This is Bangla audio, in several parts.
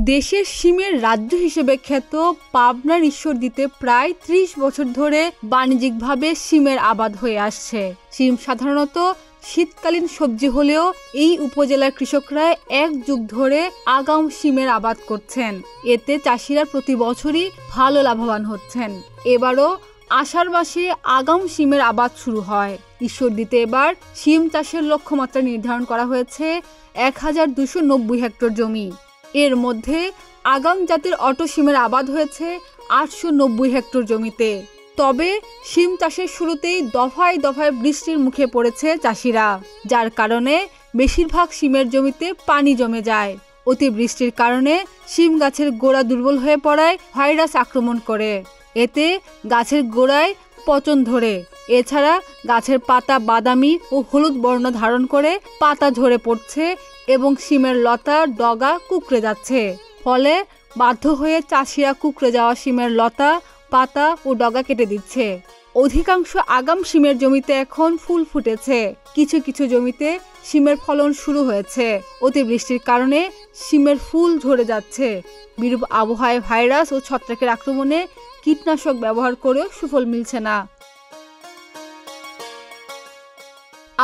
দেশের শিমের রাজ্য হিসেবে খ্যাত পাবনার ঈশ্বরদীতে প্রায় ৩০ বছর ধরে বাণিজ্যিকভাবে শিমের আবাদ হয়ে আসছে। শিম সাধারণত শীতকালীন সবজি হলেও এই উপজেলার কৃষকরা এক যুগ ধরে আগাম শিমের আবাদ করছেন। এতে চাষিরা প্রতি বছরই ভালো লাভবান হচ্ছেন। এবারও আষাঢ় মাসে আগাম শিমের আবাদ শুরু হয়। ঈশ্বরদীতে এবার শিম চাষের লক্ষ্যমাত্রা নির্ধারণ করা হয়েছে ১,২৯০ হেক্টর জমি। এর মধ্যে আগাম জাতের অটো শিমের আবাদ হয়েছে ৮৯০ হেক্টর জমিতে। তবে শিম চাষের শুরুতেই দফায় দফায় বৃষ্টির মুখে পড়েছে চাষিরা, যার কারণে বেশিরভাগ শিমের জমিতে পানি জমে যায়। অতিবৃষ্টির কারণে শিম গাছের গোড়া দুর্বল হয়ে পড়ায় ভাইরাস আক্রমণ করে। এতে গাছের গোড়ায় পচন ধরে। এছাড়া গাছের পাতা বাদামি ও হলুদ বর্ণ ধারণ করে পাতা ঝরে পড়ছে এবং শিমের লতা ডগা কুঁকড়ে যাচ্ছে। ফলে বাধ্য হয়ে চাষিরা কুঁকড়ে যাওয়া শিমের লতা, পাতা ও ডগা কেটে দিচ্ছে। অধিকাংশ আগাম শিমের জমিতে এখন ফুল ফুটেছে। কিছু কিছু জমিতে শিমের ফলন শুরু হয়েছে। অতিবৃষ্টির কারণে শিমের ফুল ঝরে যাচ্ছে। বিরূপ আবহাওয়ায় ভাইরাস ও ছত্রাকের আক্রমণে কীটনাশক ব্যবহার করেও সুফল মিলছে না।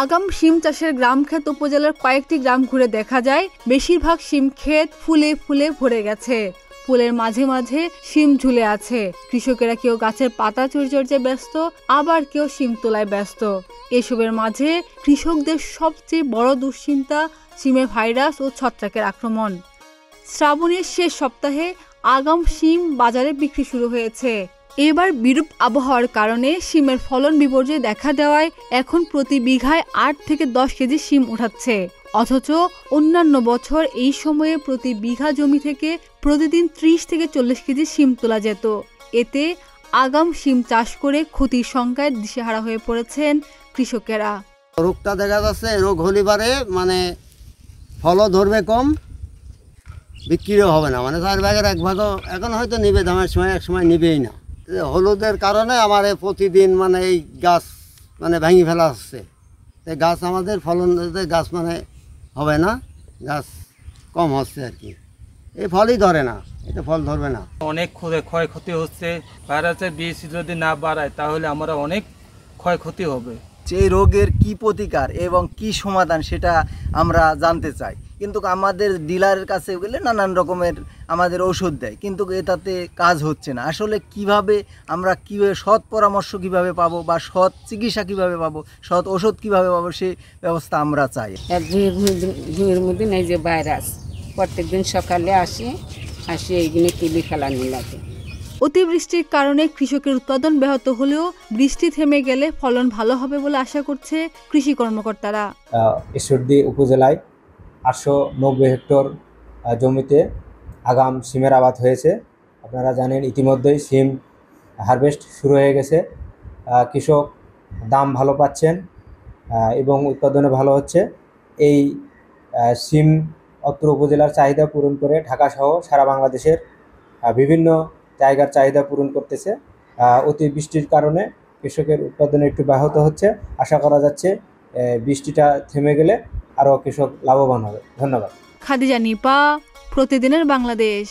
আগাম শিম চাষের গ্রামক্ষেত উপজেলার কয়েকটি গ্রাম ঘুরে দেখা যায় বেশিরভাগ শিম ক্ষেত ফুলে ফুলে ভরে গেছে। ফুলের মাঝে মাঝে শিম ঝুলে আছে। কৃষকেরা কেউ গাছের পাতা পরিচর্যায় ব্যস্ত, আবার কেউ শিম তোলায় ব্যস্ত। এসবের মাঝে কৃষকদের সবচেয়ে বড় দুশ্চিন্তা শিমে ভাইরাস ও ছত্রাকের আক্রমণ। শ্রাবণের শেষ সপ্তাহে আগাম শিম বাজারে বিক্রি শুরু হয়েছে। এবার বিরূপ আবহাওয়ার কারণে শিমের ফলন বিপর্যয় দেখা দেওয়ায় এখন প্রতি বিঘায় ৮ থেকে ১০ কেজি শিম উঠাচ্ছে। অথচ অন্যান্য বছর এই সময়ে প্রতি বিঘা জমি থেকে প্রতিদিন ৩০ থেকে ৪০ কেজি শিম তোলা যেত। এতে আগাম শিম চাষ করে ক্ষতির সংখ্যায় দিশেহারা হয়ে পড়েছেন কৃষকেরা। রোগটা দেখা যাচ্ছে, রোগ হলিবারে ফলও ধরবে কম, বিক্রিও হবে না। ৪ ভাগের ১ ভাগও এখন হয়তো নিবে, দামের সময় এক সময় নিবেই না। হলুদের কারণে আমার প্রতিদিন এই গাছ ভেঙে ফেলা হচ্ছে। এই গাছ আমাদের ফলন গাছ হবে না, গাছ কম হচ্ছে আর কি। এই ফলই ধরে না, এটা ফল ধরবে না। অনেক ক্ষয়ক্ষতি হচ্ছে। ভাইরাসের বিষ যদি না বাড়ায় তাহলে আমরা অনেক ক্ষয়ক্ষতি হবে। এই রোগের কি প্রতিকার এবং কি সমাধান সেটা আমরা জানতে চাই, কিন্তু আমাদের ডিলারের কাছে গেলে নানান রকমের আমাদের ওষুধ দেয়, কিন্তু এটাতে কাজ হচ্ছে না। আসলে কিভাবে আমরা সৎ পরামর্শ কিভাবে পাবো বা সৎ চিকিৎসা কিভাবে পাবো, সৎ ওষুধ কিভাবে পাবো, সেই ব্যবস্থা আমরা চাই। ঝুঁয়ের মধ্যে এই যে ভাইরাস প্রত্যেকদিন সকালে আসি এইগুলো কিলি ফেলানি লাগে। অতিবৃষ্টির কারণে কৃষকের উৎপাদন ব্যাহত হলেও বৃষ্টি থেমে গেলে ফলন ভালো হবে বলে আশা করছে কৃষি কর্মকর্তারা। ঈশ্বরদী উপজেলায় ৮৯০ হেক্টর জমিতে আগাম শিমের আবাদ হয়েছে। আপনারা জানেন ইতিমধ্যেই শিম হারভেস্ট শুরু হয়ে গেছে। কৃষক দাম ভালো পাচ্ছেন এবং উৎপাদনে ভালো হচ্ছে। এই শিম অত্র উপজেলার চাহিদা পূরণ করে ঢাকাসহ সারা বাংলাদেশের বিভিন্ন জায়গার চাহিদা পূরণ করতেছে। অতিবৃষ্টির কারণে কৃষকের উৎপাদনে একটু ব্যাহত হচ্ছে। আশা করা যাচ্ছে বৃষ্টিটা থেমে গেলে আরও কৃষক লাভবান হবে। ধন্যবাদ। খাদিজা নিপা, প্রতিদিনের বাংলাদেশ।